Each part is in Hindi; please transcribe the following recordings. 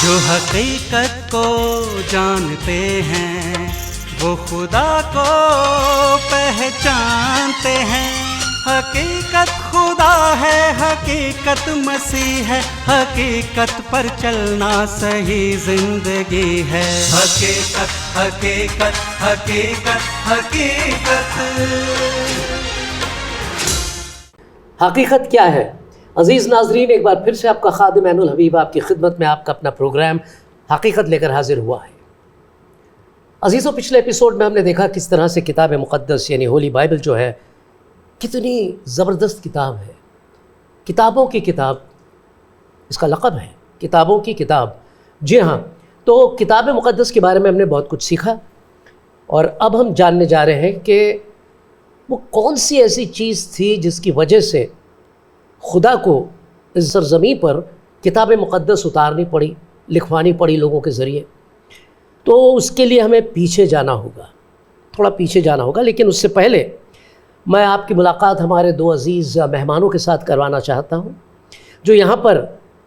जो हकीकत को जानते हैं वो खुदा को पहचानते हैं। हकीकत खुदा है, हकीकत मसीह है, हकीकत पर चलना सही जिंदगी है। हकीकत हकीकत हकीकत हकीकत। हकीकत क्या है? अज़ीज़ नाज़रीन, एक बार फिर से आपका खादिम ऐनुल हबीब आपकी खिदमत में आपका अपना प्रोग्राम हकीकत लेकर हाजिर हुआ है। अज़ीज़ों, पिछले एपिसोड में हमने देखा किस तरह से किताब मुक़द्दस यानी होली बाइबल जो है कितनी ज़बरदस्त किताब है। किताबों की किताब इसका लक़ब है, किताबों की किताब। जी हाँ, तो किताब मुक़द्दस के बारे में हमने बहुत कुछ सीखा और अब हम जानने जा रहे हैं कि वो कौन सी ऐसी चीज़ थी जिसकी वजह से खुदा को इस सरज़मीं पर किताब मुक़द्दस उतारनी पड़ी, लिखवानी पड़ी लोगों के ज़रिए। तो उसके लिए हमें पीछे जाना होगा, थोड़ा पीछे जाना होगा। लेकिन उससे पहले मैं आपकी मुलाकात हमारे दो अज़ीज़ मेहमानों के साथ करवाना चाहता हूँ जो यहाँ पर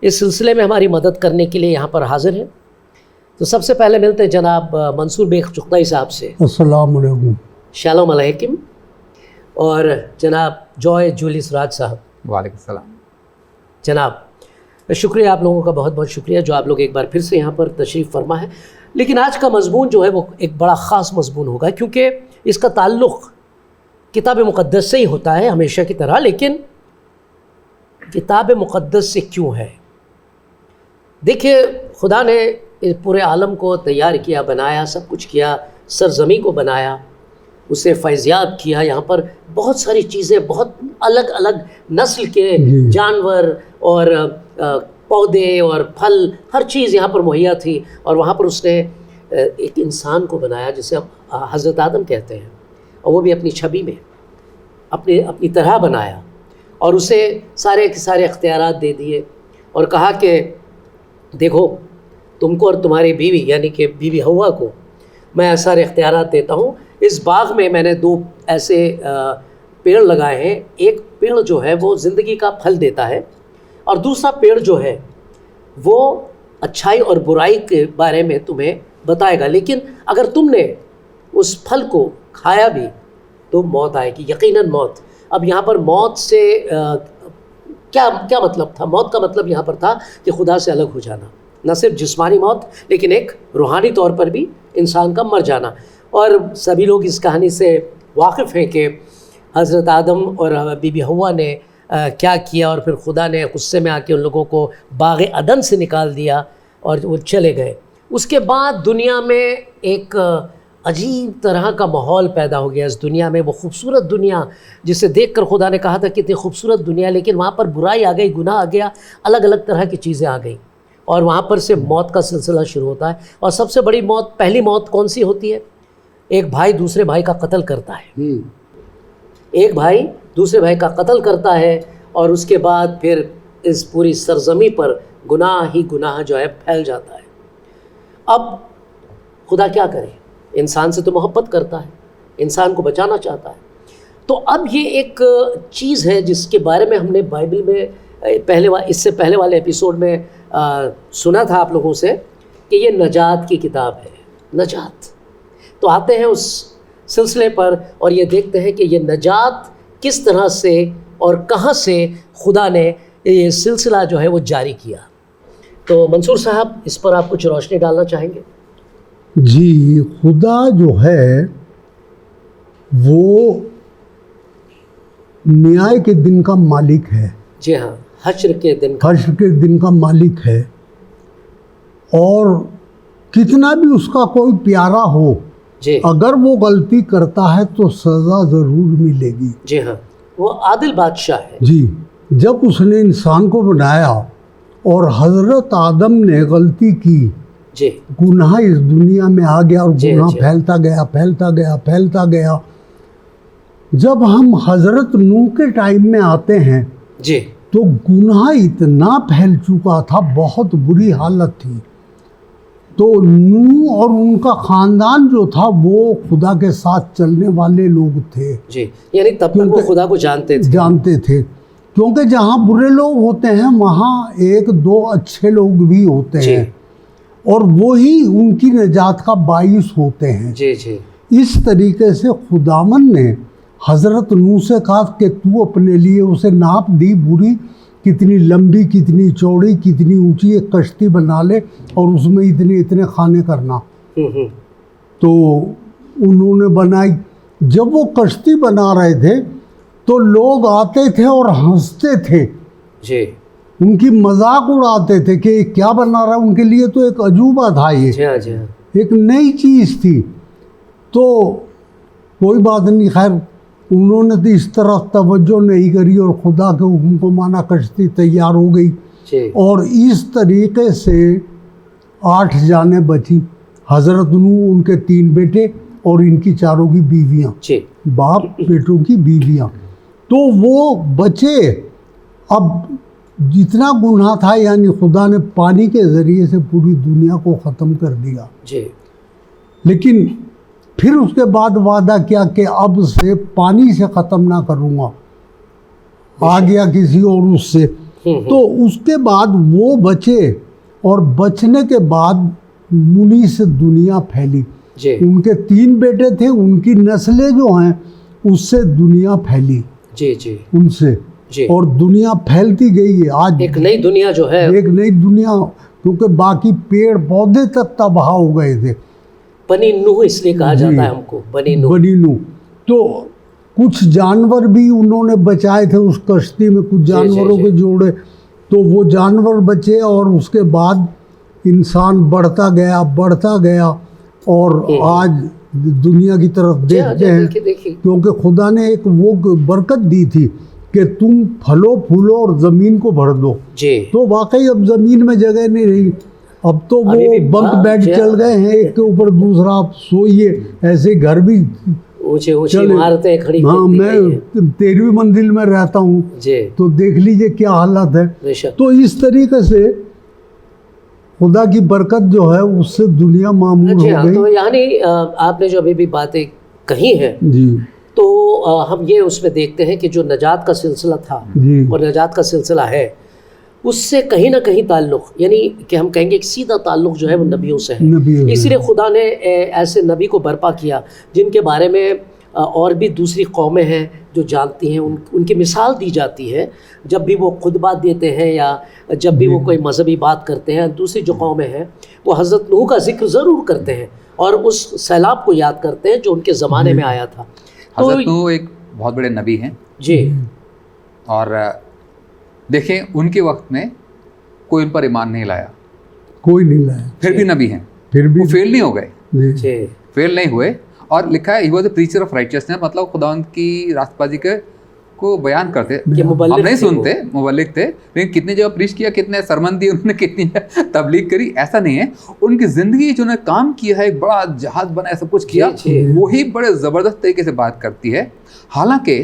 इस सिलसिले में हमारी मदद करने के लिए यहाँ पर हाज़िर हैं। तो सबसे पहले मिलते हैं जनाब मंसूर बेग चुग़ताई साहब से। अस्सलाम वालेकुम। शालोम अलैकुम। और जनाब जॉय जूलिस राज साहब। वालेकुम सलाम। जनाब, शुक्रिया, आप लोगों का बहुत बहुत शुक्रिया जो आप लोग एक बार फिर से यहाँ पर तशरीफ़ फरमा है। लेकिन आज का मज़मून जो है वो एक बड़ा ख़ास मज़मून होगा क्योंकि इसका ताल्लुक़ किताब मुक़द्दस से ही होता है हमेशा की तरह। लेकिन किताब मुक़द्दस से क्यों है? देखिए, खुदा ने पूरे आलम को तैयार किया, बनाया, सब कुछ किया, सरज़मी को बनाया, उसे फैज़याब किया। यहाँ पर बहुत सारी चीज़ें, बहुत अलग अलग नस्ल के जानवर और पौधे और फल, हर चीज़ यहाँ पर मुहैया थी। और वहाँ पर उसने एक इंसान को बनाया जिसे अब हज़रत आदम कहते हैं, और वो भी अपनी छवि में अपनी तरह बनाया और उसे सारे के सारे इख्तियारात दे दिए और कहा कि देखो, तुमको और तुम्हारी बीवी यानी कि बीवी हव्वा को मैं सारे इख्तियारात देता हूँ। इस बाग में मैंने दो ऐसे पेड़ लगाए हैं। एक पेड़ जो है वो ज़िंदगी का फल देता है और दूसरा पेड़ जो है वो अच्छाई और बुराई के बारे में तुम्हें बताएगा। लेकिन अगर तुमने उस फल को खाया भी तो मौत आएगी, यकीनन मौत। अब यहाँ पर मौत से क्या मतलब था? मौत का मतलब यहाँ पर था कि खुदा से अलग हो जाना, न सिर्फ जिस्मानी मौत लेकिन एक रूहानी तौर पर भी इंसान का मर जाना। और सभी लोग इस कहानी से वाकिफ़ हैं कि हज़रत आदम और बीबी हव्वा ने क्या किया और फिर खुदा ने गुस्से में आके उन लोगों को बाग़ अदन से निकाल दिया और वो चले गए। उसके बाद दुनिया में एक अजीब तरह का माहौल पैदा हो गया इस दुनिया में। वो खूबसूरत दुनिया जिसे देखकर खुदा ने कहा था कितनी खूबसूरत दुनिया, लेकिन वहाँ पर बुराई आ गई, गुनाह आ गया, अलग अलग तरह की चीज़ें आ गई और वहाँ पर से मौत का सिलसिला शुरू होता है। और सबसे बड़ी मौत, पहली मौत कौन सी होती है? एक भाई दूसरे भाई का कत्ल करता है। एक भाई दूसरे भाई का कत्ल करता है और उसके बाद फिर इस पूरी सरज़मी पर गुनाह ही गुनाह जो है फैल जाता है। अब खुदा क्या करे? इंसान से तो मोहब्बत करता है, इंसान को बचाना चाहता है। तो अब ये एक चीज़ है जिसके बारे में हमने बाइबल में इससे पहले वाले एपिसोड में सुना था आप लोगों से कि ये नजात की किताब है, नजात। तो आते हैं उस सिलसिले पर और ये देखते हैं कि ये नजात किस तरह से और कहाँ से खुदा ने ये सिलसिला जो है वो जारी किया। तो मंसूर साहब, इस पर आप कुछ रोशनी डालना चाहेंगे? जी, खुदा जो है वो न्याय के दिन का मालिक है। जी हाँ, हश्र के दिन का मालिक है। और कितना भी उसका कोई प्यारा हो, अगर वो गलती करता है तो सज़ा ज़रूर मिलेगी। जी हाँ, वो आदिल बादशाह है। जी, जब उसने इंसान को बनाया और हज़रत आदम ने गलती की, जी, गुनाह इस दुनिया में आ गया और गुनाह फैलता गया। जब हम हज़रत नूह के टाइम में आते हैं जी, तो गुनाह इतना फैल चुका था, बहुत बुरी हालत थी। तो नूह और उनका ख़ानदान जो था वो खुदा के साथ चलने वाले लोग थे। जी, यानी तब तक वो खुदा को जानते थे। क्योंकि जहाँ बुरे लोग होते हैं वहाँ एक दो अच्छे लोग भी होते हैं। और वो ही उनकी निजात का बाइस होते हैं। जी जी इस तरीके से खुदावन ने हज़रत नूह से कहा कि तू अपने लिए उसे नाप दी बुरी, कितनी लंबी, कितनी चौड़ी, कितनी ऊंची, एक कश्ती बना ले और उसमें इतने इतने खाने करना। तो उन्होंने बनाई। जब वो कश्ती बना रहे थे तो लोग आते थे और हंसते थे जी उनकी मजाक उड़ाते थे कि ये क्या बना रहा है। उनके लिए तो एक अजूबा था, ये जी हाँ जी हाँ एक नई चीज़ थी। तो कोई बात नहीं, खैर उन्होंने तो इस तरफ तवज्जो नहीं करी और खुदा के हुक्म को माना, कश्ती तैयार हो गई। जी और इस तरीके से 8 जानें बची, हज़रत नूह, उनके 3 बेटे और इनकी चारों की बीवियाँ, जी बाप बेटों की बीवियाँ। तो वो बचे। अब जितना गुनाह था, यानी खुदा ने पानी के ज़रिए से पूरी दुनिया को ख़त्म कर दिया। जी लेकिन फिर उसके बाद वादा किया कि अब से पानी से ख़त्म ना करूँगा, आ गया किसी और उससे। तो उसके बाद वो बचे और बचने के बाद मुनी से दुनिया फैली। जी उनके 3 बेटे थे, उनकी नस्लें जो हैं उससे दुनिया फैली, जी जी उनसे, जी और दुनिया फैलती गई है। आज एक नई दुनिया जो है, एक नई दुनिया, क्योंकि बाकी पेड़ पौधे तक तबाह हो गए थे। बनी नूह इसलिए कहा जी। जाता है हमको, बनी नूह। बनी नूह। तो कुछ जानवर भी उन्होंने बचाए थे उस कश्ती में, कुछ जानवरों जी। के जोड़े, तो वो जानवर बचे। और उसके बाद इंसान बढ़ता गया और आज दुनिया की तरफ देखते हैं। देखिए देखिए क्योंकि खुदा ने एक वो बरकत दी थी कि तुम फलो फूलो और ज़मीन को भर दो। जी तो वाकई अब ज़मीन में जगह नहीं रही। अब तो अभी वो भी बंक बेड जी, चल गए हैं, एक के ऊपर दूसरा, आप सोइए। ऐसे घर भी ऊंचे ऊंची चले। इमारतें खड़ी हाँ, करती गई हैं। मैं 13वीं मंजिल में रहता हूँ, जी तो देख लीजिए क्या हालत है। बेशक तो इस तरीके से खुदा की बरकत जो है उससे दुनिया मामूल जी हो हाँ। तो गई। यानी आपने जो अभी भी बातें कही हैं, जी तो हम ये उसमें देखते हैं कि जो नजात का सिलसिला था जी और नजात का सिलसिला है, उससे कहीं ना कहीं ताल्लुक़, यानी कि हम कहेंगे एक सीधा ताल्लुक़ जो है वो नबियों से है। नबियों से। इसीलिए खुदा ने ऐसे नबी को बर्पा किया जिनके बारे में और भी दूसरी कौमें हैं जो जानती हैं, उनकी मिसाल दी जाती है जब भी वो खुतबा देते हैं या जब भी वो कोई मजहबी बात करते हैं। दूसरी जो कौमें हैं वो हज़रत नूह का जिक्र ज़रूर करते हैं और उस सैलाब को याद करते हैं जो उनके ज़माने में आया था। हज़रत नूह एक बहुत बड़े नबी हैं। जी और देखें, उनके वक्त में कोई उन पर ईमान नहीं लाया, कोई नहीं लाया, फिर भी नबी हैं, फिर भी वो फेल नहीं हो गए, जी जी फेल नहीं हुए। और लिखा है he was the preacher of righteousness, मतलब खुदावंद की रास्तबाजी के को बयान करते। कि हम मुबल्लिग नहीं थे वो। सुनते, मुबल्लिग थे, लेकिन कितने जगह प्रीच किया, कितने सरमन दिए उन्होंने, कितनी तबलीग करी, ऐसा नहीं है। उनकी ज़िंदगी जो उन्होंने काम किया है, एक बड़ा जहाज बनाया, सब कुछ किया, जी, जी। वही बड़े ज़बरदस्त तरीके से बात करती है। हालांकि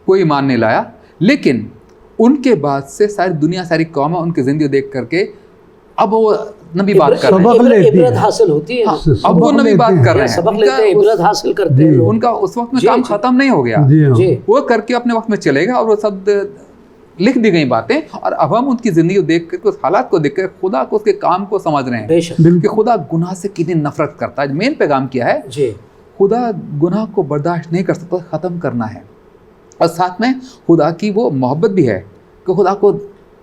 कोई ईमान नहीं लाया, लेकिन उनके बाद से सारी दुनिया, सारी कौमें उनकी ज़िंदगी देख करके अब वो नबी बात कर रहे हैं। सबक लेती इबरत है। हासिल होती है। हाँ, सबक अब वो नबी लेते बात हैं। कर रहे हैं। सबक लेते हैं, उनका इबरत हासिल करते हैं जी। लोग। उनका उस वक्त में जी, काम जी। खत्म नहीं हो गया, जी हाँ। जी वो करके अपने वक्त में चलेगा। और वो सब लिख दी गई बातें, और अब हम उनकी ज़िंदगी को देख कर, उस हालात को देख कर खुदा को, उसके काम को समझ रहे हैं बेशक कि खुदा गुनाह से कितनी नफरत करता है। मेन पैगाम किया है, जी खुदा गुनाह को बर्दाश्त नहीं कर सकता, ख़त्म करना है। और साथ में खुदा की वो मोहब्बत भी है कि खुदा को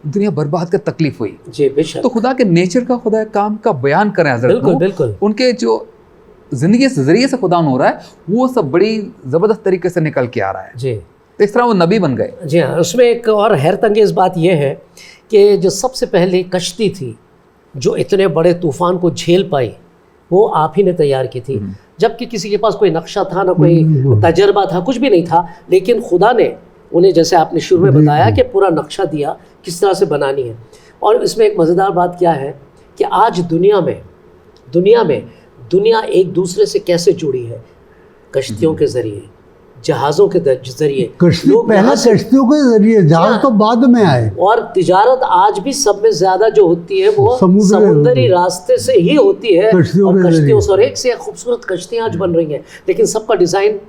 दुनिया बर्बाद कर तकलीफ हुई, जी बेशक तो खुदा के नेचर का, खुदा के काम का बयान करें हज़रत बिल्कुल नूह। बिल्कुल उनके जो ज़िंदगी के ज़रिए से खुदा हो रहा है, वो सब बड़ी ज़बरदस्त तरीके से निकल के आ रहा है। जी तो इस तरह वो नबी बन गए। जी हाँ। उसमें एक और हैरत अंगेज़ बात यह है कि जो सबसे पहले कश्ती थी जो इतने बड़े तूफ़ान को झेल पाई, वो आप ही ने तैयार की थी, जबकि किसी के पास कोई नक्शा था ना, कोई तजर्बा था, कुछ भी नहीं था। लेकिन खुदा ने उन्हें, जैसे आपने शुरू में बताया, कि पूरा नक्शा दिया किस तरह से बनानी है। और इसमें एक मज़ेदार बात क्या है कि आज दुनिया में दुनिया एक दूसरे से कैसे जुड़ी है, कश्तियों के ज़रिए, जहाज़ों के ज़रिए। कश्ती लोग पहले यहाँ से- कश्तियों के जरिए, जहाज तो बाद में आए। और तिजारत आज भी सब में ज़्यादा जो होती है वो समुद्री रास्ते से ही होती है, कश्तियों और के कश्तियों जरिए। से, और एक से एक खूबसूरत कश्तियाँ आज बन रही हैं, लेकिन सबका डिज़ाइन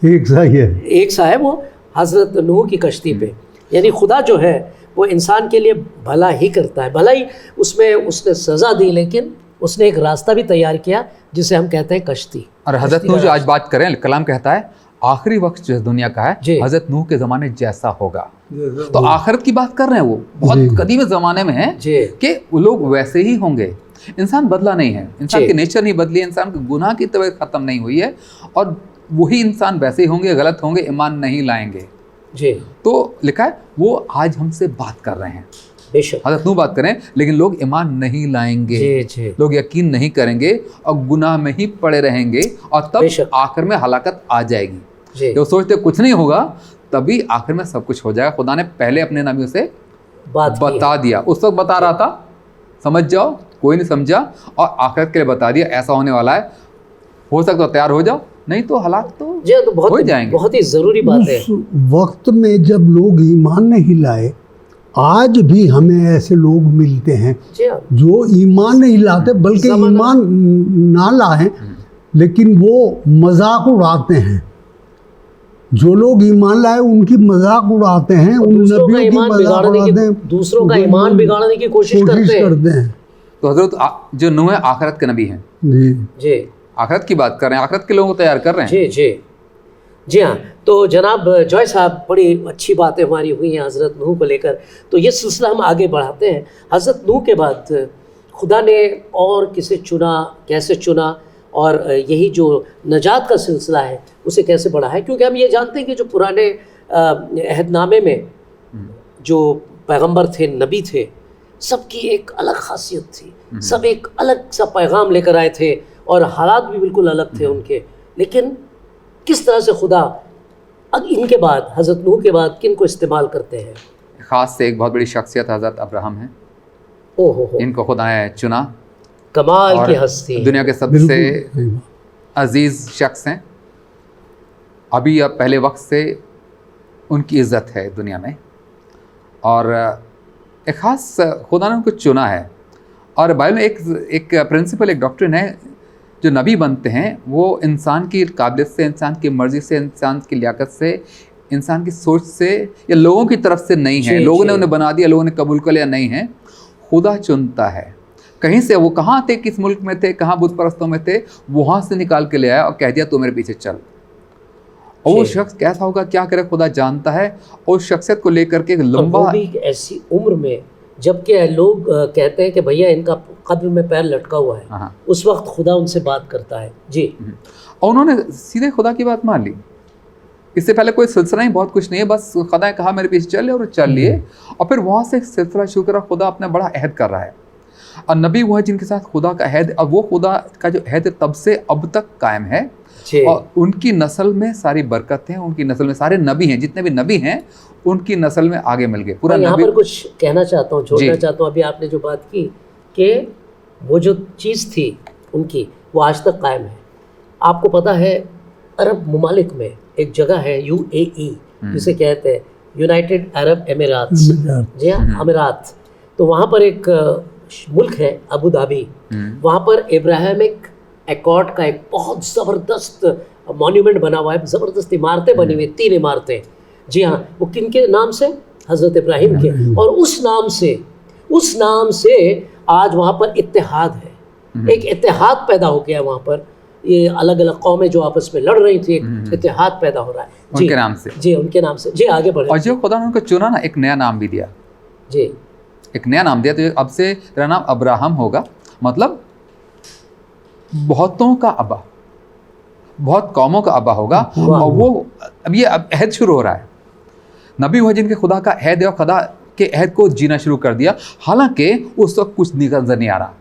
एक सा ही है। एक सा है, वो हज़रत नूह की कश्ती पे। यानी खुदा जो है वो इंसान के लिए भला ही करता है। भला ही उसमें उसने सज़ा दी, लेकिन उसने एक रास्ता भी तैयार किया जिसे हम कहते हैं कश्ती। और हजरत नूह जो आज बात करें, कलाम कहता है आखिरी वक्त जो दुनिया का है हजरत नूह के ज़माने जैसा होगा। तो आखिरत की बात कर रहे हैं, वो बहुत कदीम ज़माने में है कि वो लोग वैसे ही होंगे। इंसान बदला नहीं है, इंसान की नेचर नहीं बदली है, इंसान के गुनाह की तबीयत ख़त्म नहीं हुई है, और वही इंसान वैसे ही होंगे, गलत होंगे, ईमान नहीं लाएंगे। जी, तो लिखा है वो आज हमसे बात कर रहे हैं, बेशक हजरत नूह बात करें, लेकिन लोग ईमान नहीं लाएंगे, जी। लोग यकीन नहीं करेंगे और गुनाह में ही पड़े रहेंगे, और तब आखिर में हलाकत आ जाएगी। जो सोचते कुछ नहीं होगा, तभी आखिर में सब कुछ हो जाएगा। खुदा ने पहले अपने नबियों से बता दिया, उस वक्त बता रहा था, समझ जाओ, कोई नहीं समझा, और आखिरत के लिए बता दिया ऐसा होने वाला है, हो सकता तो तैयार हो जाओ, नहीं तो हालात तो बहुत हो जाएंगे। बहुत ही ज़रूरी बात है। उस वक्त में जब लोग ईमान नहीं लाए, आज भी हमें ऐसे लोग मिलते हैं जो ईमान नहीं लाते, बल्कि ईमान ना लाए लेकिन वो मजाक उड़ाते हैं। जो लोग ईमान लाए उनकी मजाक उड़ाते हैं, उन नबियों की मजाक उड़ाते हैं, दूसरों का ईमान बिगाड़ने की कोशिश करते हैं। तो हजरत जो नूह है आखिरत के नबी हैं। जी, आखिरत की बात कर रहे हैं, आखिरत के लोगों को तैयार कर रहे हैं। जी हाँ। तो जनाब जॉय साहब, बड़ी अच्छी बातें हमारी हुई हैं हज़रत नूह को लेकर। तो ये सिलसिला हम आगे बढ़ाते हैं। हज़रत नूह के बाद खुदा ने और किसे चुना, कैसे चुना, और यही जो नजात का सिलसिला है उसे कैसे बढ़ा है? क्योंकि हम ये जानते हैं कि जो पुराने अहदनामे में जो पैगंबर थे, नबी थे, सबकी एक अलग खासियत थी, सब एक अलग सा पैगाम लेकर आए थे, और हालात भी बिल्कुल अलग थे उनके। लेकिन किस तरह से खुदा अब इनके बाद, हज़रत नूह के बाद, किन को इस्तेमाल करते हैं? ख़ास से एक बहुत बड़ी शख्सियत हज़रत अब्राहम है। ओहो, इनको खुदा ने चुना, कमाल की हस्ती, दुनिया के सबसे अजीज़ शख्स हैं। अभी अब पहले वक्त से उनकी इज़्ज़त है दुनिया में, और एक ख़ास खुदा ने उनको चुना है। और बाइबल में एक प्रिंसिपल, एक डॉक्ट्रिन है, जो नबी बनते हैं वो इंसान की काबिलियत से, इंसान की मर्ज़ी से, इंसान की लियाकत से, इंसान की सोच से, या लोगों की तरफ से नहीं है, लोगों ने उन्हें बना दिया, लोगों ने कबूल कर लिया, नहीं है। खुदा चुनता है। कहीं से, वो कहाँ थे, किस मुल्क में थे, कहाँ बुत परस्तों में थे, वहाँ से निकाल के ले आया और कह दिया तू मेरे पीछे चल। और वो शख्स कैसा होगा, क्या करे, खुदा जानता है। और उस शख्सियत को लेकर के लंबा, ऐसी उम्र में जबकि लोग कहते हैं कि भैया इनका कब्र में पैर लटका हुआ है, उस वक्त खुदा उनसे बात करता है। जी, और उन्होंने सीधे खुदा की बात मान ली। इससे पहले कोई सिलसिला नहीं, बहुत कुछ नहीं है, बस खुदा ने कहा मेरे पीछे चल, और चल लिए। और फिर वहाँ से सिलसिला शुरू करा। खुदा अपना बड़ा अहद कर रहा है, और नबी वो है जिनके साथ खुदा का अहद, और वो खुदा का जो अहद है तब से अब तक कायम है। और उनकी नस्ल में सारी बरकत है, उनकी नस्ल में सारे नबी हैं, जितने भी नबी हैं उनकी नस्ल में आगे मिल गए। पूरा यहाँ पर कुछ कहना चाहता हूँ, जोड़ना चाहता हूँ। अभी आपने जो बात की कि वो जो चीज़ थी उनकी, वो आज तक कायम है। आपको पता है अरब ममालिक में एक जगह है UAE, जिसे कहते हैं यूनाइटेड अरब एमिरात। जी हाँ, अमीरात। तो वहाँ पर एक मुल्क है अबू धाबी, वहाँ पर इब्राहिमिक एकॉर्ड का एक बहुत ज़बरदस्त मॉन्यूमेंट बना हुआ है, ज़बरदस्त इमारतें बनी हुई, 3 इमारतें। जी हाँ, वो किन के नाम से? हज़रत इब्राहिम के। और उस नाम से आज वहाँ पर इत्तेहाद है, एक इत्तेहाद पैदा हो गया वहाँ पर। ये अलग अलग कौमें जो आपस में लड़ रही थी, एक इत्तेहाद पैदा हो रहा है उनके नाम से। जी, उनके नाम से। जी, आगे बढ़े। और जो खुदा ने उनको चुना ना, एक नया नाम भी दिया। जी, एक नया नाम दिया। तो अब से तेरा नाम अब्राहम होगा, मतलब बहुतों का अब्बा, बहुत कौमों का अब्बा होगा। और वो अब ये अहद शुरू हो रहा है। नबी हुआ जिनके खुदा का अहद है, और खुदा के अहद को जीना शुरू कर दिया। हालांकि उस वक्त कुछ नज़र नहीं आ रहा,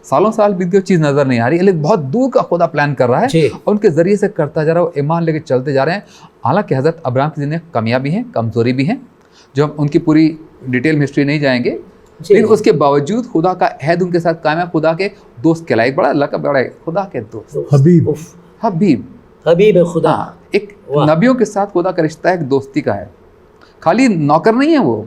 सालों साल बीत गए, चीज़ नज़र नहीं आ रही, लेकिन बहुत दूर का खुदा प्लान कर रहा है, और उनके ज़रिए से करता जा रहा है। वो ईमान लेके चलते जा रहे हैं। हालांकि हज़रत अब्राहम की ज़िंदगी कमियाँ भी हैं, कमज़ोरी भी हैं, जो हम उनकी पूरी डिटेल में हिस्ट्री नहीं जाएंगे, लेकिन उसके बावजूद खुदा का अहद उनके साथ कायम है। खुदा के दोस्त कहलाए, बड़ा लक़ब बड़ा है, खुदा के दोस्त, हबीब खुदा। एक नबियों के साथ खुदा का रिश्ता एक दोस्ती का है, खाली नौकर नहीं है। वो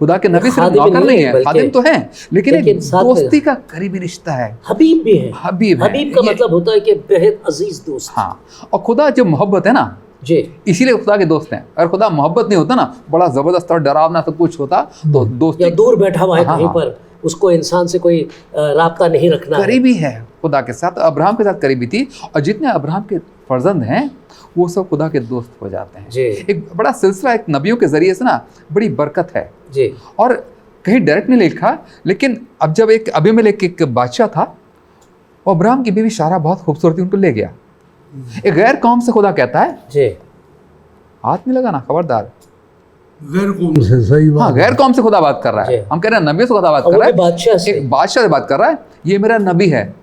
खुदा के नबी सिर्फ नौकर नहीं है, खादिम तो है, लेकिन एक दोस्ती का करीबी रिश्ता है। हबीब भी है। हबीब का मतलब होता है कि बेहद अजीज दोस्त। हाँ, और खुदा जो मोहब्बत है ना, जी। इसीलिए खुदा के दोस्त हैं। अगर खुदा मोहब्बत नहीं होता ना, बड़ा ज़बरदस्त और डरावना सब कुछ होता, तो दोस्ती या दूर बैठा हुआ है हाँ, कहीं हाँ। पर, उसको इंसान से कोई राब्ता नहीं रखना है। करीबी है खुदा के साथ, अब्राहम के साथ करीबी थी। और जितने अब्राहम के फर्जंद हैं वो सब खुदा के दोस्त हो जाते हैं। जी। एक बड़ा सिलसिला, एक नबियों के जरिए से ना बड़ी बरकत है। जी। और कहीं डायरेक्ट नहीं लिखा, लेकिन अब जब एक अबीमेलेक एक बादशाह था, और अब्राहम की बीवी शारा बहुत खूबसूरत थी, उनको ले गया। एक गैर कौम से खुदा कहता है जी। हाथ नहीं लगाना, खबरदार। गैर कौम से, सही हाँ, बात। गैर कौम से खुदा बात कर रहा है। जी। हम कह रहे हैं नबी से खुदा बात और कर वो रहा भी है, बादशाह से। एक बादशाह से बात कर रहा है। ये मेरा नबी है,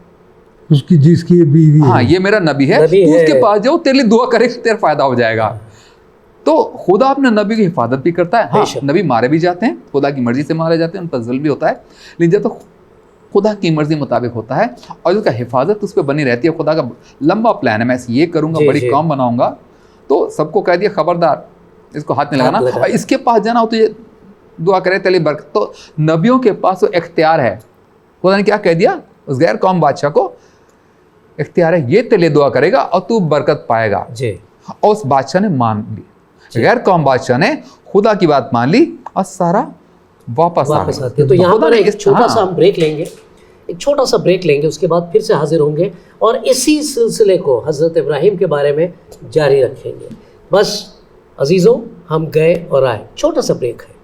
उसकी जिसकी ये बीवी हाँ, है। ये मेरा नबी है, नबी तू है। उसके पास जाओ, तेरे लिए दुआ करे, तेरा फायदा हो जाएगा। तो खुदा अपने नबी की हिफाजत भी करता है। हाँ, बेशक। नबी मारे भी जाते हैं, खुदा की मर्जी से मारे जाते हैं, उन पर जुल्म भी होता है, लेकिन जब तो खुदा की मर्जी मुताबिक होता है और उसका हिफाजत उस पर बनी रहती है। खुदा का लंबा प्लान है, मैं ऐसे ये करूंगा, जी, बड़ी जी। कौम बनाऊंगा, तो सबको कह दिया खबरदार, इसको हाथ नहीं हाथ लगाना, लगाना। और इसके पास जाना हो तो ये दुआ करे तेरी बरकत। तो नबियों के पास वो इख्तियार है। खुदा ने क्या कह दिया उस गैर कौम बादशाह को, इख्तियार है, ये तेरे लिए दुआ करेगा और तू बरकत पाएगा। जी। और उस बादशाह ने मान ली, गैर कौम बादशाह ने खुदा की बात मान ली और सारा वापस वापस आ आते हैं। गया। तो यहाँ खुदा पर ने एक छोटा हाँ, सा हम ब्रेक लेंगे, एक छोटा सा ब्रेक लेंगे, उसके बाद फिर से हाजिर होंगे और इसी सिलसिले को हज़रत इब्राहिम के बारे में जारी रखेंगे। बस अजीज़ों, हम गए और आए, छोटा सा ब्रेक है।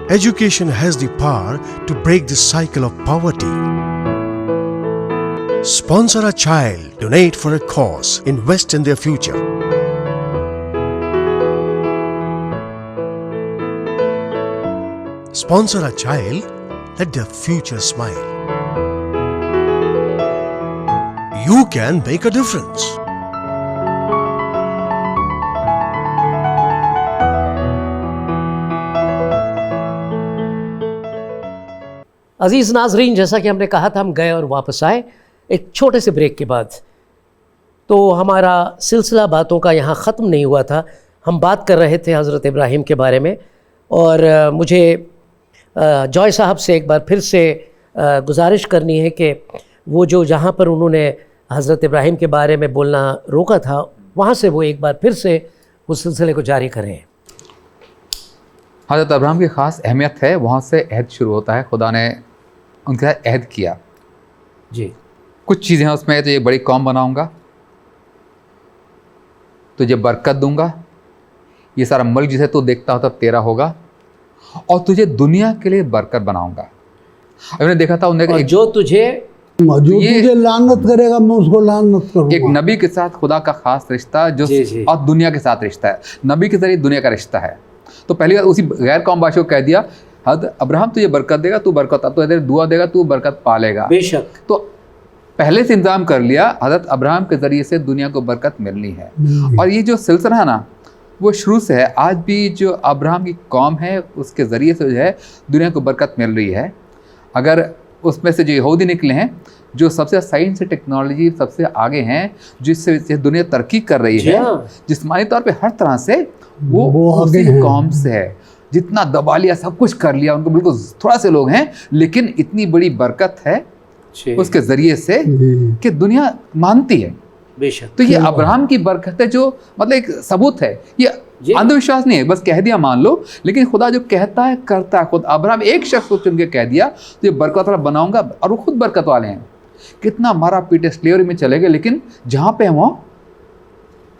Education has the power to break the cycle of poverty. Sponsor a child, donate for a cause, invest in their future. Sponsor a child, let their future smile. You can make a difference. अजीज़ नाजरीन, जैसा कि हमने कहा था, हम गए और वापस आए एक छोटे से ब्रेक के बाद। तो हमारा सिलसिला बातों का यहाँ ख़त्म नहीं हुआ था। हम बात कर रहे थे हज़रत इब्राहिम के बारे में, और मुझे जॉय साहब से एक बार फिर से गुजारिश करनी है कि वो जो जहाँ पर उन्होंने हज़रत इब्राहिम के बारे में बोलना रोका था, वहाँ से वो एक बार फिर से उस सिलसिले को जारी करें। हज़रत अब्राहम की ख़ास अहमियत है, वहाँ से अहद शुरू होता है। खुदा ने उनके साथ अहद किया। जी। कुछ चीज़ें हैं उसमें, तो ये बड़ी कौम बनाऊंगा, तुझे बरकत दूंगा, ये सारा मुल्क जिसे तू देखता हो तब तेरा होगा, और तुझे दुनिया के लिए बरकत बनाऊंगा। हमने देखा था उन्हें और एक, जो तुझे जो ये- तुझे लानत करेगा मैं उसको लानत एक करूंगा। नबी के साथ खुदा का खास रिश्ता, जो जी, जी। और दुनिया के साथ रिश्ता है, नबी के जरिए दुनिया का रिश्ता है। तो पहली बार उसी गैर कौम बादशाह को कह दिया, हद अब्राहम तुझे बरकत देगा, तू बरकत, तू इधर दुआ देगा, तू बरकत पालेगा। बेशक तो पहले से इंतजाम कर लिया, हज़रत अब्राहम के ज़रिए से दुनिया को बरकत मिलनी है। और ये जो सिलसिला है ना, वो शुरू से है। आज भी जो अब्राहम की कौम है, उसके ज़रिए से जो है दुनिया को बरकत मिल रही है। अगर उसमें से जो यहूदी निकले हैं, जो सबसे साइंस से टेक्नोलॉजी सबसे आगे हैं, जिससे दुनिया तरक्की कर रही जी है, हाँ। जिस्मानी तौर पे हर तरह से, वो वो उसी आगे हैं। कौम से है। जितना दबा लिया, सब कुछ कर लिया, उनको बिल्कुल थोड़ा से लोग हैं, लेकिन इतनी बड़ी बरकत है उसके ज़रिए से जी। कि दुनिया मानती है। बेशक। तो ये अब्राहम की बरकत है, जो मतलब एक सबूत है। ये जी। अंधविश्वास नहीं है, बस कह दिया मान लो, लेकिन खुदा जो कहता है करता है। खुद अब्राहम एक शख्स को चुन के कह दिया तो ये बरकत वाला बनाऊंगा, और वो खुद बरकत वाले हैं। कितना मारा पीटे स्लेवरी में चले गए, लेकिन जहाँ पे हम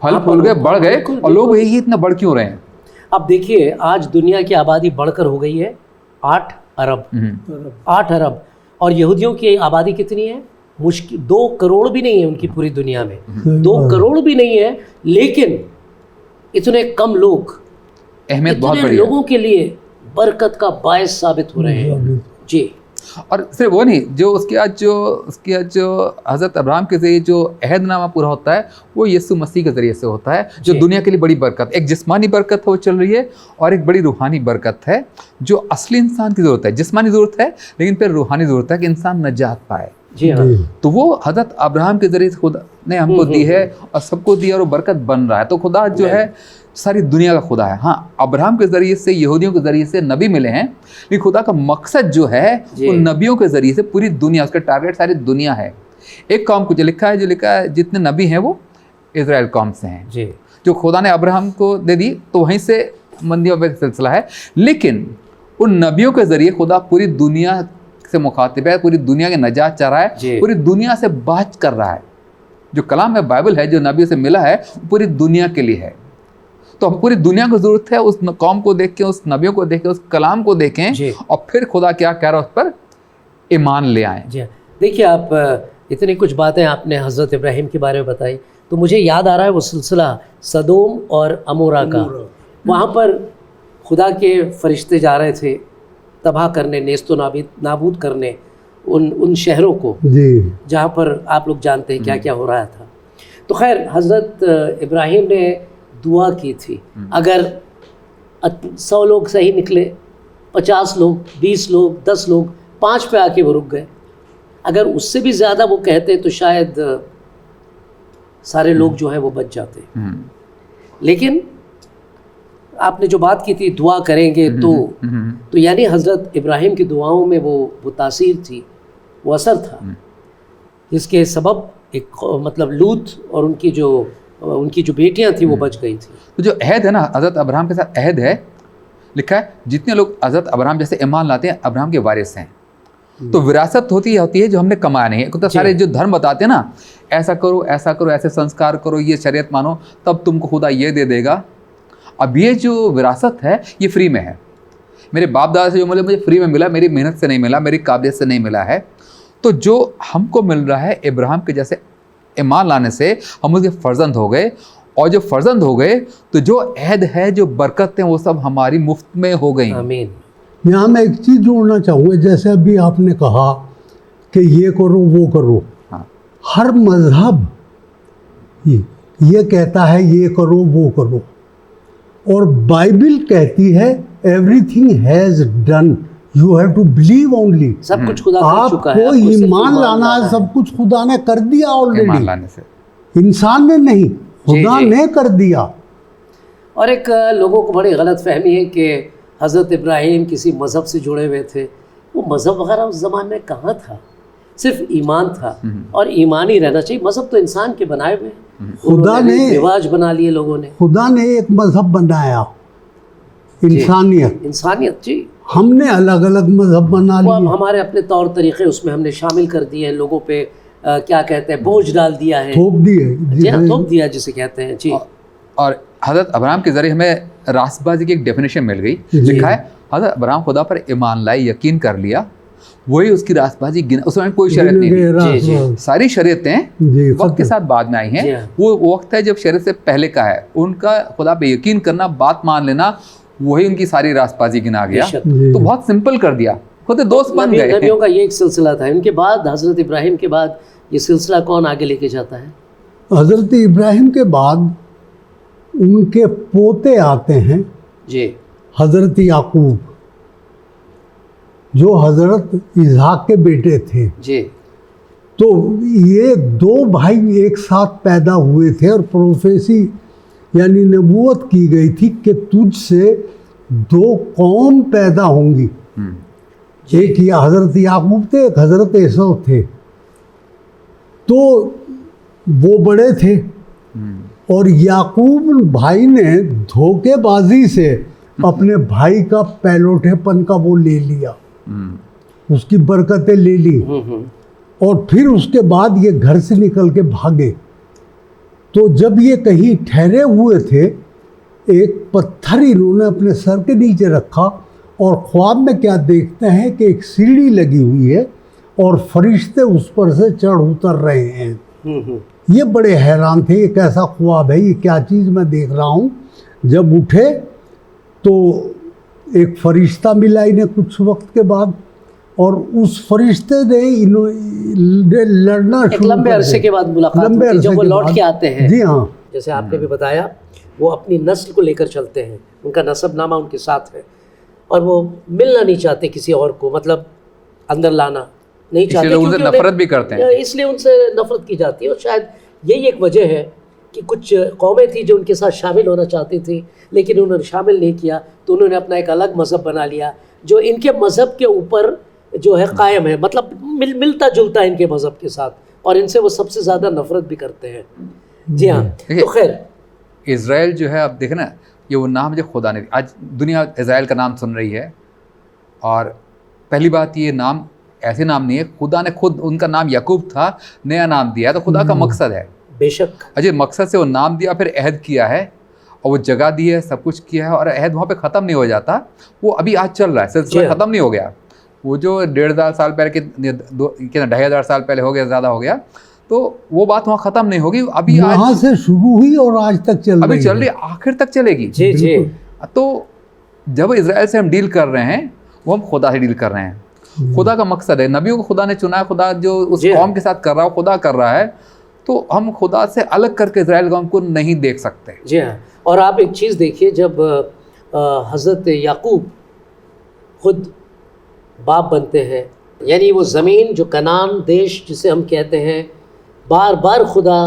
फल फूल गए, बढ़ गए, बिल्कुल, और लोग यही इतना बढ़ क्यों रहे हैं? अब देखिए, आज दुनिया की आबादी बढ़कर हो गई है 8 अरब। 8 अरब। और यहूदियों की आबादी कितनी है? मुश्किल 2 करोड़ भी नहीं है उनकी पूरी दुनिया में। 2 करोड़ भी नहीं है, लेकिन इतने कम लोग अहमियत बहुत इतने बड़ी है। लोगों के लिए बरकत का बायस साबित हो रहे हैं। जी। और सिर्फ वो नहीं, जो उसके आज जो हज़रत अब्राहम के ज़रिए जो अहदनामा पूरा होता है, वो यीशु मसीह के ज़रिए से होता है, जो जी। दुनिया के लिए बड़ी बरकत, एक जिस्मानी बरकत है वो चल रही है, और एक बड़ी रूहानी बरकत है, जो असली इंसान की ज़रूरत है। जिस्मानी ज़रूरत है, लेकिन फिर रूहानी ज़रूरत है कि इंसान नजात पाए। जी हाँ। तो वो हजरत अब्राहम के जरिए से खुदा ने हमको दी है और सबको दी है और वो बरकत बन रहा है। तो खुदा जो है सारी दुनिया का खुदा है। हाँ, अब्राहम के जरिए से, यहूदियों के जरिए से नबी मिले हैं, लेकिन खुदा का मकसद जो है वो नबियों के जरिए से पूरी दुनिया, उसका टारगेट सारी दुनिया है। एक कौम को जो लिखा है जितने नबी हैं वो इज़राइल कौम से हैं जी। जो खुदा ने अब्राहम को दे दी, तो वहीं से मंदियों का सिलसिला है। लेकिन उन नबियों के जरिए खुदा पूरी दुनिया से मुखातिब है, पूरी दुनिया के नजात चाह रहा है, पूरी दुनिया से बात कर रहा है। जो कलाम में बाइबल है, जो नबियों से मिला है, पूरी दुनिया के लिए है। तो हम पूरी दुनिया को ज़रूरत है उस कौम को देख के, उस नबियों को देख के, उस कलाम को देखें और फिर खुदा क्या कह रहा है उस पर ईमान ले आएँ। जी देखिए, आप इतनी कुछ बातें आपने हज़रत इब्राहिम के बारे में बताई, तो मुझे याद आ रहा है वो सिलसिला सदोम और अमोरा का। वहाँ पर खुदा के फरिश्ते जा रहे थे तबाह करने, नेस्तो नाबूद करने उन शहरों को जहाँ पर आप लोग जानते हैं क्या क्या हो रहा था। तो खैर, हज़रत इब्राहिम ने दुआ की थी, अगर 100 लोग सही निकले, 50 लोग, 20 लोग, 10 लोग, 5 पे आके वो रुक गए। अगर उससे भी ज़्यादा वो कहते तो शायद सारे लोग जो है वो बच जाते। लेकिन आपने जो बात की थी दुआ करेंगे तो यानी हज़रत इब्राहिम की दुआओं में वो तासीर थी, वो असर था, जिसके सबब एक मतलब लूत और उनकी जो बेटियां थी वो बच गई थी। तो जो अहद है ना हज़रत अब्राहम के साथ अहद है, लिखा है जितने लोग हज़रत अब्राहम जैसे ईमान लाते हैं, अब्राहम के वारिस हैं। तो विरासत होती है जो हमने कमाया नहीं है। तो सारे जो धर्म बताते हैं ना, ऐसा करो, ऐसे संस्कार करो, ये शरीयत मानो, तब तुमको खुदा ये दे देगा। अब ये जो विरासत है ये फ्री में है। मेरे बाप दादा से जो मुझे फ्री में मिला, मेरी मेहनत से नहीं मिला, मेरी काबिलियत से नहीं मिला है। तो जो हमको मिल रहा है इब्राहिम के जैसे ईमान लाने से, हम उसके फर्जंद हो गए, और जो फर्जंद हो गए तो जो अहद है, जो बरकतें, वो सब हमारी मुफ्त में हो गई। आमीन। यहाँ मैं एक चीज़ जोड़ना चाहूँगा, जैसे अभी आपने कहा कि ये करो वो करो। हाँ। हर मज़हब ये कहता है ये करो वो करो, और बाइबल कहती है everything has done, you have to believe only. सब कुछ खुदा कर चुका है, आपको ईमान लाना है, सब कुछ खुदा ने कर दिया ऑलरेडी। लाने से इंसान ने नहीं, खुदा ने कर दिया। और एक लोगों को बड़ी गलत फहमी है कि हज़रत इब्राहिम किसी मज़हब से जुड़े हुए थे। वो मज़हब वगैरह उस ज़माने में कहाँ था, सिर्फ ईमान था, और ईमान ही रहना चाहिए। मज़हब तो इंसान के बनाए हुए हैं, खुदा ने रिवाज बना लिए लोगों ने। खुदा ने एक मज़हब बनाया, इंसानियत जी। हमने अलग अलग मज़हब बना लिए, हमारे अपने तौर तरीक़े उसमें हमने शामिल कर दिए हैं। लोगों पे क्या कहते हैं, बोझ डाल दिया है, थोप दिए, थोप दिया जिसे कहते हैं जी। और हज़रत अब्राहम के ज़रिए हमें रास्तबाजी की एक डेफिनेशन मिल गई। लिखा है हज़रत अब्राहम खुदा पर ईमान लाए, यकीन कर लिया, वही उसकी रास्तबाजी गिना। उसमें कोई शर्त नहीं थी। सारी शर्तें वक्त के साथ बाद में आई हैं। वो वक्त है जब शरीयत से पहले का है, उनका खुदा पे यकीन करना, बात मान लेना, वही उनकी सारी रास्तबाजी गिना गया। तो बहुत सिंपल कर दिया, खुद दोस्त बन गए। नबियों का ये एक सिलसिला था। इनके बाद हज़रत इब्राहिम के बाद ये सिलसिला कौन आगे लेके जाता है? हज़रत इब्राहिम के बाद उनके पोते आते हैं जी, हज़रत याकूब, जो हज़रत इसहाक के बेटे थे जी। तो ये 2 भाई एक साथ पैदा हुए थे, और प्रोफेसी यानी नबूवत की गई थी कि तुझसे 2 कौम पैदा होंगी। एक या हज़रत याकूब थे, एक हज़रत एसौ थे। तो वो बड़े थे, और याकूब भाई ने धोखेबाजी से अपने भाई का पहलोठेपन का वो ले लिया, उसकी बरकतें ले ली, और फिर उसके बाद ये घर से निकल के भागे। तो जब ये कहीं ठहरे हुए थे, एक पत्थर इन्होंने अपने सर के नीचे रखा, और ख्वाब में क्या देखते हैं कि एक सीढ़ी लगी हुई है और फरिश्ते उस पर से चढ़ उतर रहे हैं। ये बड़े हैरान थे, ये कैसा ख्वाब है, ये क्या चीज़ मैं देख रहा हूँ। जब उठे तो एक फरिश्ता मिला इन्हें कुछ वक्त के बाद, और उस फरिश्ते ने इन्होंने लड़ना शुरू, लंबे अरसे के बाद मुलाकात होती है, जब वो लौट के आते हैं। जी हाँ, जैसे आपने भी बताया, वो अपनी नस्ल को लेकर चलते हैं, उनका नसबनामा उनके साथ है, और वो मिलना नहीं चाहते किसी और को, मतलब अंदर लाना, नहीं चाहते, इसलिए उनसे क्योंकि नफरत भी करते हैं। इसलिए उनसे नफरत की जाती है। और शायद यही एक वजह है कि कुछ कौमें थी जो उनके साथ शामिल होना चाहती थी, लेकिन उन्होंने शामिल नहीं किया, तो उन्होंने अपना एक अलग मज़हब बना लिया जो इनके मज़हब के ऊपर जो है कायम है, मतलब मिलता जुलता है इनके मज़हब के साथ, और इनसे वो सबसे ज़्यादा नफरत भी करते हैं। जी हाँ, तो खैर इज़राइल जो है, अब देखें ना, ये वो नाम जो खुदा ने, आज दुनिया इज़राइल का नाम सुन रही है, और पहली बात ये नाम ऐसे नाम नहीं है, खुदा ने खुद, उनका नाम याकूब था, नया नाम दिया, तो खुदा का मकसद है, बेशक अजय मकसद से वो नाम दिया, फिर अहद किया है, और वो जगह दी है, सब कुछ किया है, और अहद वहाँ पे ख़त्म नहीं हो जाता, वो अभी आज चल रहा है, सिलसिला ख़त्म नहीं हो गया। वो जो 1500 साल पहले के 2500 साल पहले हो गया, ज़्यादा हो गया, तो वो बात वहाँ ख़त्म नहीं होगी, अभी यहाँ से शुरू हुई और आज तक चल रही, अभी चल रही, आखिर तक चलेगी। जी जी। तो जब इज़राइल से हम डील कर रहे हैं, वो हम खुदा से डील कर रहे हैं। खुदा का मकसद है, नबियों को खुदा ने चुना है, खुदा जो उस कौम के साथ कर रहा है, खुदा कर रहा है, तो हम खुदा से अलग करके इज़राइल कौम को नहीं देख सकते। जी हाँ। और आप एक चीज़ देखिए, जब हज़रत याकूब खुद बाप बनते हैं, यानी वो ज़मीन जो कनान देश जिसे हम कहते हैं, बार बार खुदा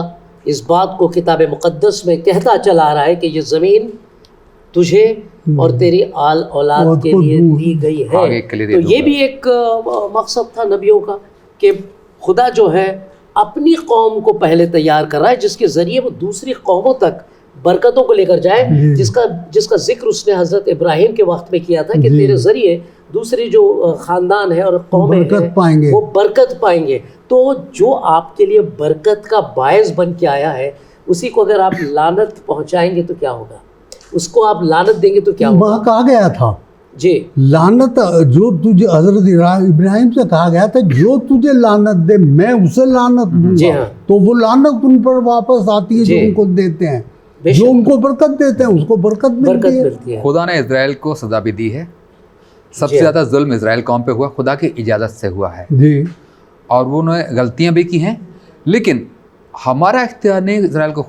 इस बात को किताब मुक़द्दस में कहता चला आ रहा है कि ये ज़मीन तुझे और तेरी आल औलाद के लिए दी गई है। तो ये भी एक मकसद था नबियों का कि खुदा जो है अपनी कौम को पहले तैयार कर रहा है, जिसके ज़रिए वो दूसरी कौमों तक बरकतों को लेकर जाए, जिसका जिक्र उसने हज़रत इब्राहिम के वक्त में किया था कि तेरे ज़रिए दूसरी जो ख़ानदान है और कौमें हैं वो बरकत पाएंगे। तो जो आपके लिए बरकत का बायस बन के आया है, उसी को अगर आप लानत पहुंचाएंगे तो क्या होगा, उसको आप लानत देंगे तो क्या होगा। वहाँ कहा गया था जी, लानत जो तुझे, हजरत इब्राहिम से कहा गया था, जो तुझे लानत दे मैं उसे लानत दूंगा। हाँ। तो वो लानत उन पर वापस आती है जो उनको देते हैं, जो उनको बरकत देते हैं उसको बरकत मिलती है। खुदा ने इज़राइल को सज़ा भी दी है, सबसे ज़्यादा जुल्म इज़राइल कौम पे हुआ, खुदा की इजाज़त से हुआ है जी, और वो उन्होंने गलतियाँ भी की हैं, लेकिन हमारा इख्तियार नहीं इज़राइल को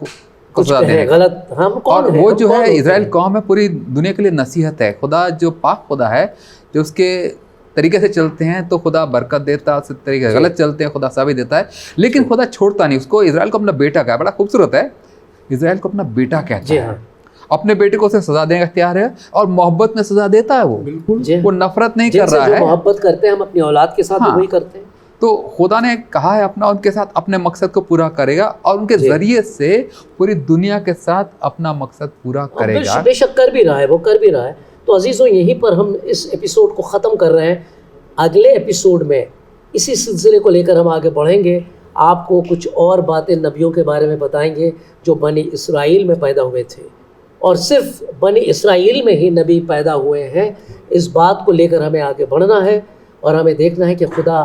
सज़ा देने का। गलत हम कौन और है, वो जो है इज़राइल कौम है, पूरी दुनिया के लिए नसीहत है। खुदा जो पाक खुदा है, जो उसके तरीके से चलते हैं तो खुदा बरकत देता है, उस तरीके से गलत चलते हैं खुदा सज़ा भी देता है, लेकिन खुदा छोड़ता नहीं उसको। इज़राइल को अपना बेटा कहा, बड़ा खूबसूरत है, इज़राइल को अपना बेटा कहता है। अपने बेटे को उसे सज़ा देने का इख्तियार है, और मोहब्बत में सज़ा देता है। वो बिल्कुल, वो नफरत नहीं कर रहा है। मोहब्बत करते हैं हम अपनी औलाद के साथ, वही करते हैं। तो खुदा ने कहा है अपना उनके साथ अपने मकसद को पूरा करेगा, और उनके ज़रिए से पूरी दुनिया के साथ अपना मकसद पूरा करेगा। बेशक कर भी रहा है, वो कर भी रहा है। तो अजीज़ों, यहीं पर हम इस एपिसोड को ख़त्म कर रहे हैं। अगले एपिसोड में इसी सिलसिले को लेकर हम आगे बढ़ेंगे, आपको कुछ और बातें नबियों के बारे में बताएंगे जो बनी इसराइल में पैदा हुए थे, और सिर्फ बनी इसराइल में ही नबी पैदा हुए हैं। इस बात को लेकर हमें आगे बढ़ना है, और हमें देखना है कि खुदा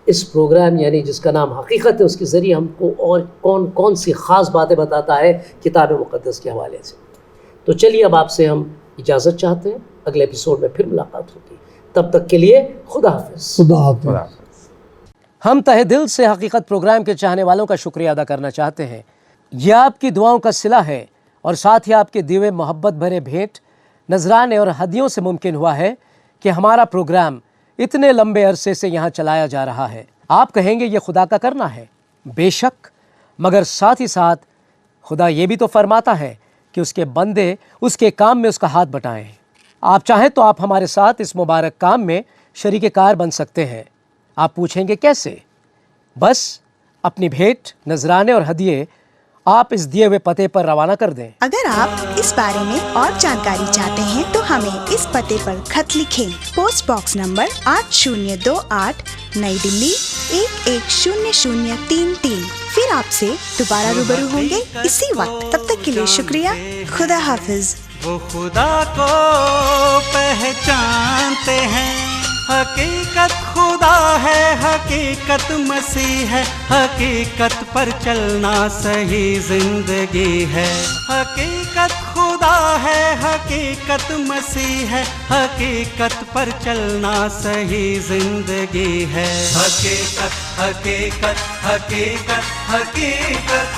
इस प्रोग्राम यानी जिसका नाम हकीकत है, उसके ज़रिए हमको और कौन कौन सी ख़ास बातें बताता है किताब मुक़द्दस के हवाले से। तो चलिए, अब आपसे हम इजाज़त चाहते हैं, अगले एपिसोड में फिर मुलाकात होगी। तब तक के लिए खुदा हाफ़िज़। हम तहे दिल से हकीकत प्रोग्राम के चाहने वालों का शुक्रिया अदा करना चाहते हैं। यह आपकी दुआओं का सिला है, और साथ ही आपके दिए मोहब्बत भरे भेंट, नजराने और हदियों से मुमकिन हुआ है कि हमारा प्रोग्राम इतने लंबे अरसे से यहाँ चलाया जा रहा है। आप कहेंगे ये खुदा का करना है, बेशक, मगर साथ ही साथ खुदा ये भी तो फरमाता है कि उसके बंदे उसके काम में उसका हाथ बटाएं। आप चाहें तो आप हमारे साथ इस मुबारक काम में शरीके कार बन सकते हैं। आप पूछेंगे कैसे? बस अपनी भेंट, नजराने और हदिये आप इस दिए हुए पते पर रवाना कर दें। अगर आप इस बारे में और जानकारी चाहते हैं तो हमें इस पते पर खत लिखें। पोस्ट बॉक्स नंबर 8028, नई दिल्ली 110033। फिर आपसे दोबारा रूबरू होंगे इसी वक्त। तब तक के लिए शुक्रिया। खुदा हाफिज। वो खुदा को पहचानते हैं, हकीकत खुदा है, हकीकत मसीह है, हकीकत पर चलना सही जिंदगी है। हकीकत खुदा है, हकीकत मसीह है, हकीकत पर चलना सही जिंदगी है। हकीकत हकीकत हकीकत हकीकत।